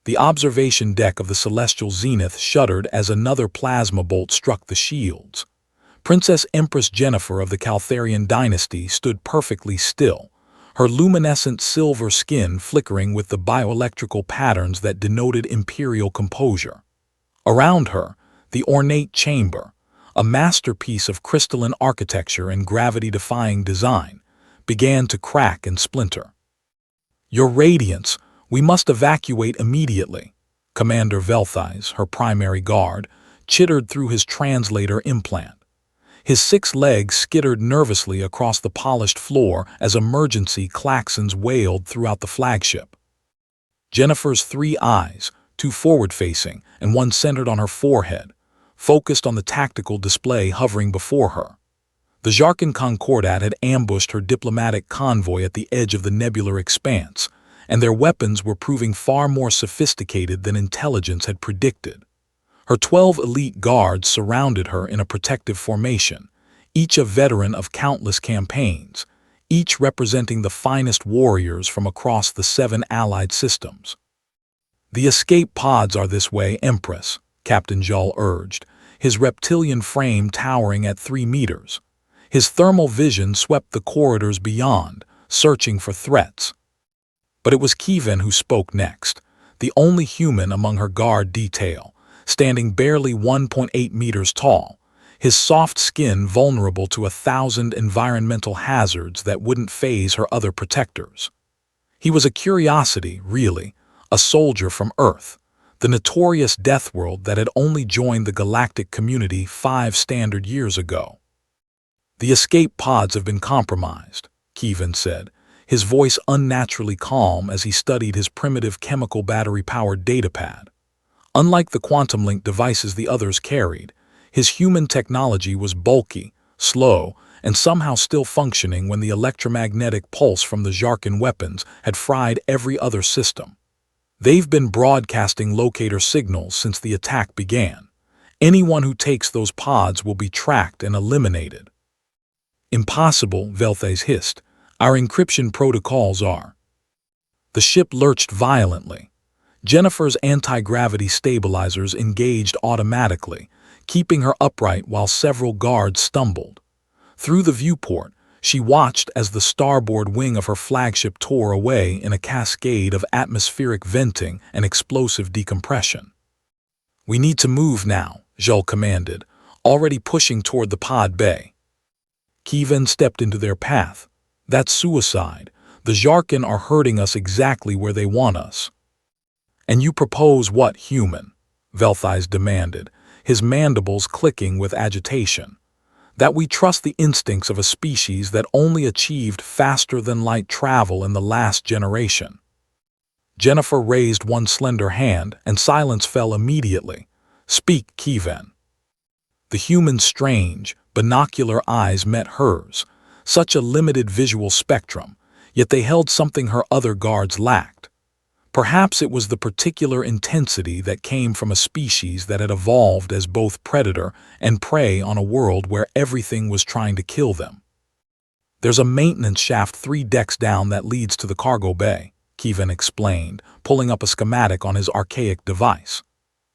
The observation deck of the celestial zenith shuddered as another plasma bolt struck the shields. Princess Empress Jennifer of the Caltharian dynasty stood perfectly still, her luminescent silver skin flickering with the bioelectrical patterns that denoted imperial composure. Around her, the ornate chamber, a masterpiece of crystalline architecture and gravity-defying design, began to crack and splinter. "Your Radiance, we must evacuate immediately," Commander Velthize, her primary guard, chittered through his translator implant. His 6 legs skittered nervously across the polished floor as emergency klaxons wailed throughout the flagship. Jennifer's 3 eyes, 2 forward-facing and 1 centered on her forehead, focused on the tactical display hovering before her. The Jarkin Concordat had ambushed her diplomatic convoy at the edge of the nebular expanse, and their weapons were proving far more sophisticated than intelligence had predicted. Her 12 elite guards surrounded her in a protective formation, each a veteran of countless campaigns, each representing the finest warriors from across the 7 allied systems. "The escape pods are this way, Empress," Captain Jull urged, his reptilian frame towering at 3 meters. His thermal vision swept the corridors beyond, searching for threats. But it was Kievan who spoke next, the only human among her guard detail, standing barely 1.8 meters tall, his soft skin vulnerable to 1,000 environmental hazards that wouldn't faze her other protectors. He was a curiosity, really, a soldier from Earth, the notorious death world that had only joined the galactic community 5 standard years ago. "The escape pods have been compromised," Kievan said, his voice unnaturally calm as he studied his primitive chemical battery-powered datapad. Unlike the quantum-link devices the others carried, his human technology was bulky, slow, and somehow still functioning when the electromagnetic pulse from the Jarkin weapons had fried every other system. "They've been broadcasting locator signals since the attack began. Anyone who takes those pods will be tracked and eliminated." "Impossible," Velthize hissed. "Our encryption protocols are." The ship lurched violently. Jennifer's anti-gravity stabilizers engaged automatically, keeping her upright while several guards stumbled. Through the viewport, she watched as the starboard wing of her flagship tore away in a cascade of atmospheric venting and explosive decompression. "We need to move now," Jull commanded, already pushing toward the pod bay. Kievan stepped into their path. "That's suicide. The Jarkin are hurting us exactly where they want us." "And you propose what, human?" Velthize demanded, his mandibles clicking with agitation. "That we trust the instincts of a species that only achieved faster-than-light travel in the last generation." Jennifer raised one slender hand, and silence fell immediately. "Speak, Kievan." The human's strange, binocular eyes met hers, such a limited visual spectrum, yet they held something her other guards lacked. Perhaps it was the particular intensity that came from a species that had evolved as both predator and prey on a world where everything was trying to kill them. "There's a maintenance shaft 3 decks down that leads to the cargo bay," Kievan explained, pulling up a schematic on his archaic device.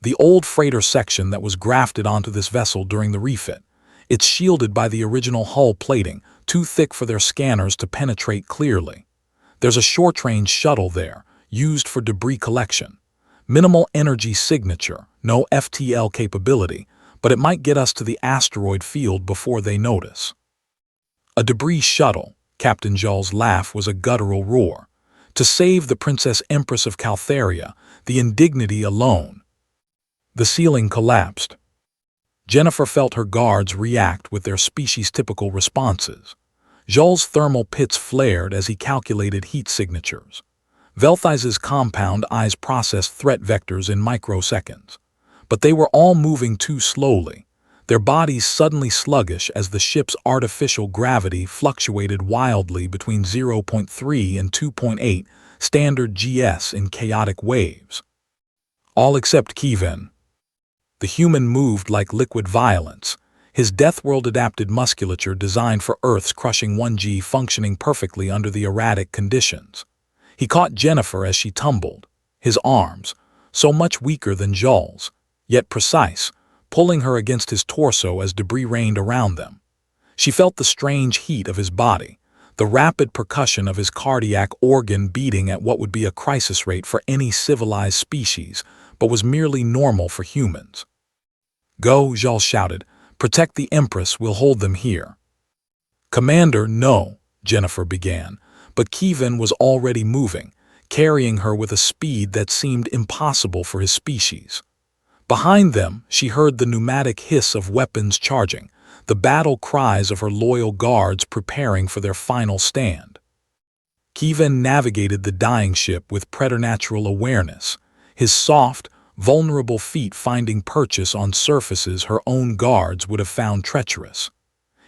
"The old freighter section that was grafted onto this vessel during the refit. It's shielded by the original hull plating, too thick for their scanners to penetrate clearly. There's a short-range shuttle there, used for debris collection. Minimal energy signature, no FTL capability, but it might get us to the asteroid field before they notice." "A debris shuttle," Captain Jull's laugh was a guttural roar. "To save the Princess Empress of Caltharia, the indignity alone." The ceiling collapsed. Jennifer felt her guards react with their species-typical responses. Jull's thermal pits flared as he calculated heat signatures. Velthize's compound eyes processed threat vectors in microseconds. But they were all moving too slowly, their bodies suddenly sluggish as the ship's artificial gravity fluctuated wildly between 0.3 and 2.8 standard GS in chaotic waves. All except Kievan. The human moved like liquid violence, his Deathworld-adapted musculature designed for Earth's crushing 1G functioning perfectly under the erratic conditions. He caught Jennifer as she tumbled, his arms, so much weaker than Jules, yet precise, pulling her against his torso as debris rained around them. She felt the strange heat of his body, the rapid percussion of his cardiac organ beating at what would be a crisis rate for any civilized species, but was merely normal for humans. "Go," Jules shouted. "Protect the Empress, we'll hold them here." "Commander, no," Jennifer began, but Kevin was already moving, carrying her with a speed that seemed impossible for his species. Behind them, she heard the pneumatic hiss of weapons charging, the battle cries of her loyal guards preparing for their final stand. Kevin navigated the dying ship with preternatural awareness, his soft, vulnerable feet finding purchase on surfaces her own guards would have found treacherous.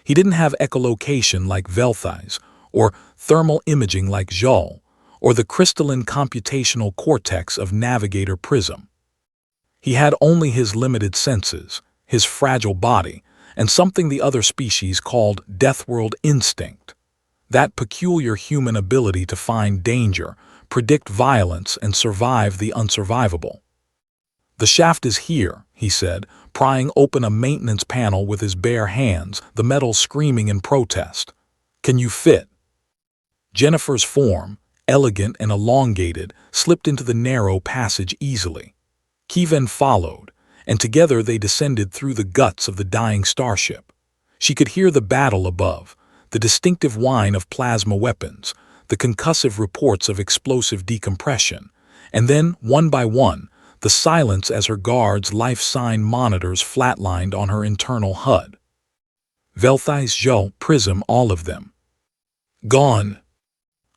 He didn't have echolocation like Velthai's, or thermal imaging like Jules, or the crystalline computational cortex of Navigator Prism. He had only his limited senses, his fragile body, and something the other species called Deathworld instinct, that peculiar human ability to find danger, predict violence, and survive the unsurvivable. "The shaft is here," he said, prying open a maintenance panel with his bare hands, the metal screaming in protest. "Can you fit?" Jennifer's form, elegant and elongated, slipped into the narrow passage easily. Kevin followed, and together they descended through the guts of the dying starship. She could hear the battle above, the distinctive whine of plasma weapons, the concussive reports of explosive decompression, and then, one by one, the silence as her guards' life sign monitors flatlined on her internal HUD. Velthai's, Jules, Prism, all of them. "Gone."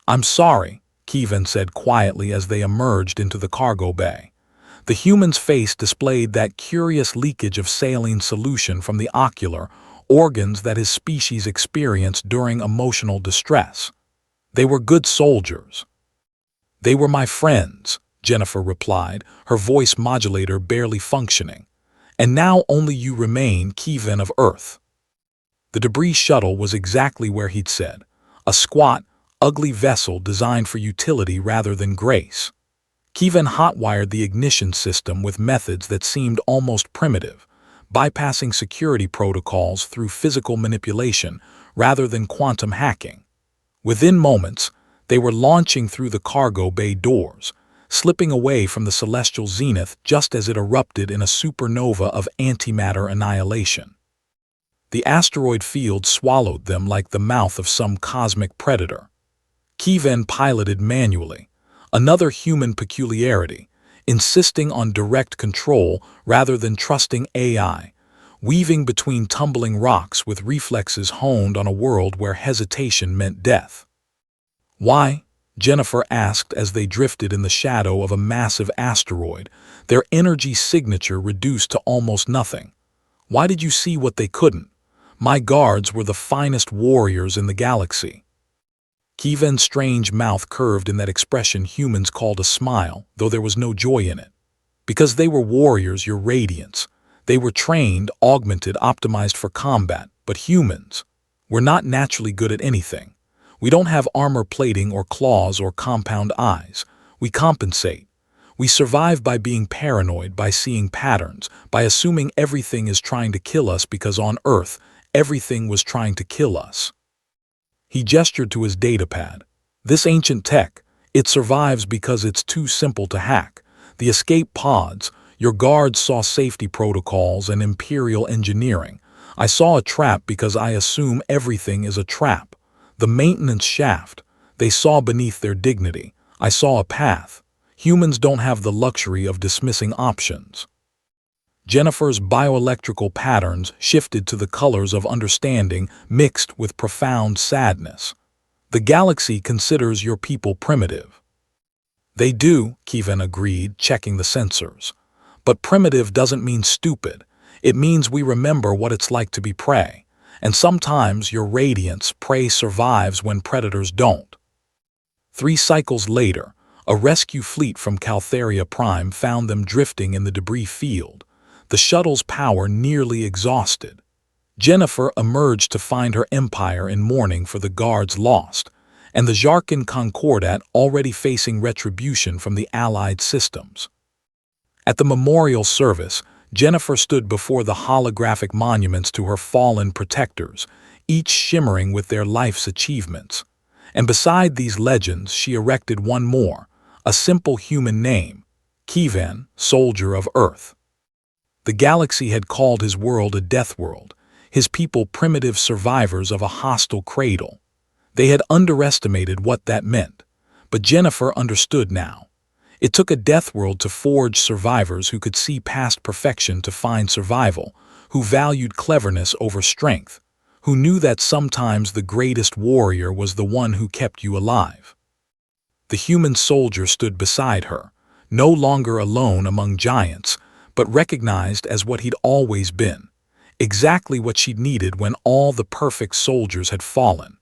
"I'm sorry," Kevin said quietly as they emerged into the cargo bay. The human's face displayed that curious leakage of saline solution from the ocular organs that his species experienced during emotional distress. "They were good soldiers." "They were my friends," Jennifer replied, her voice modulator barely functioning. "And now only you remain, Kevin of Earth." The debris shuttle was exactly where he'd said, a squat, ugly vessel designed for utility rather than grace. Kevin hotwired the ignition system with methods that seemed almost primitive, bypassing security protocols through physical manipulation rather than quantum hacking. Within moments, they were launching through the cargo bay doors, slipping away from the celestial zenith just as it erupted in a supernova of antimatter annihilation. The asteroid field swallowed them like the mouth of some cosmic predator. Kevin piloted manually, another human peculiarity, insisting on direct control rather than trusting AI, weaving between tumbling rocks with reflexes honed on a world where hesitation meant death. "Why?" Jennifer asked as they drifted in the shadow of a massive asteroid, their energy signature reduced to almost nothing. "Why did you see what they couldn't? My guards were the finest warriors in the galaxy." Kevin's strange mouth curved in that expression humans called a smile, though there was no joy in it. "Because they were warriors, your radiance. They were trained, augmented, optimized for combat, but humans, we're not naturally good at anything. We don't have armor plating or claws or compound eyes. We compensate. We survive by being paranoid, by seeing patterns, by assuming everything is trying to kill us because on Earth, everything was trying to kill us." He gestured to his datapad. "This ancient tech, it survives because it's too simple to hack. The escape pods, your guards saw safety protocols and imperial engineering. I saw a trap because I assume everything is a trap. The maintenance shaft, they saw beneath their dignity. I saw a path. Humans don't have the luxury of dismissing options." Jennifer's bioelectrical patterns shifted to the colors of understanding mixed with profound sadness. "The galaxy considers your people primitive." "They do," Kevin agreed, checking the sensors. "But primitive doesn't mean stupid. It means we remember what it's like to be prey. And sometimes your radiance, prey survives when predators don't." 3 cycles later, a rescue fleet from Caltheria Prime found them drifting in the debris field, the shuttle's power nearly exhausted. Jennifer emerged to find her empire in mourning for the guards lost, and the Jarkin Concordat already facing retribution from the Allied systems. At the memorial service, Jennifer stood before the holographic monuments to her fallen protectors, each shimmering with their life's achievements. And beside these legends, she erected one more, a simple human name, Kievan, Soldier of Earth. The galaxy had called his world a death world, his people primitive survivors of a hostile cradle. They had underestimated what that meant, but Jennifer understood now. It took a death world to forge survivors who could see past perfection to find survival, who valued cleverness over strength, who knew that sometimes the greatest warrior was the one who kept you alive. The human soldier stood beside her, no longer alone among giants, but recognized as what he'd always been, exactly what she'd needed when all the perfect soldiers had fallen.